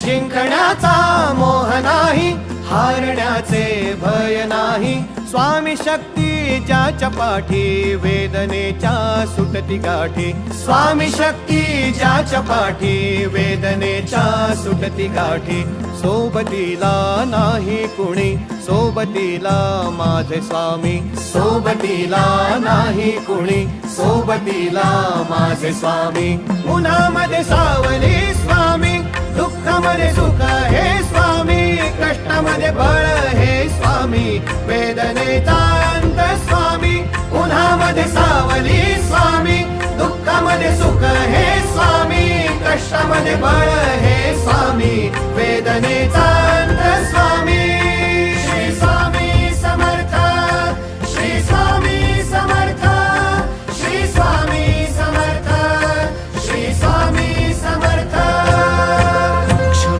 जिंकण्याचा मोह नाही, हारण्याचे भय नाही. स्वामी शक्ती ज्याच्या पाठी, वेदनेच्या सुटती गाठी. स्वामी शक्ती ज्याच्या पाठी, वेदनेच्या सुटती गाठी. सोबतीला नाही कुणी, सोबतीला माझे स्वामी. सोबतीला नाही कुणी, सोबतीला माझे स्वामी. उन्हामध्ये सावली स्वामी, दुःखामध्ये सुख हे स्वामी. कष्टामध्ये बळ हे स्वामी, वेदनेचा अंत स्वामी. उन्हामध्ये सावली स्वामी, दुःखामध्ये सुख हे स्वामी. कष्टामध्ये बळ हे स्वामी, वेदनेचा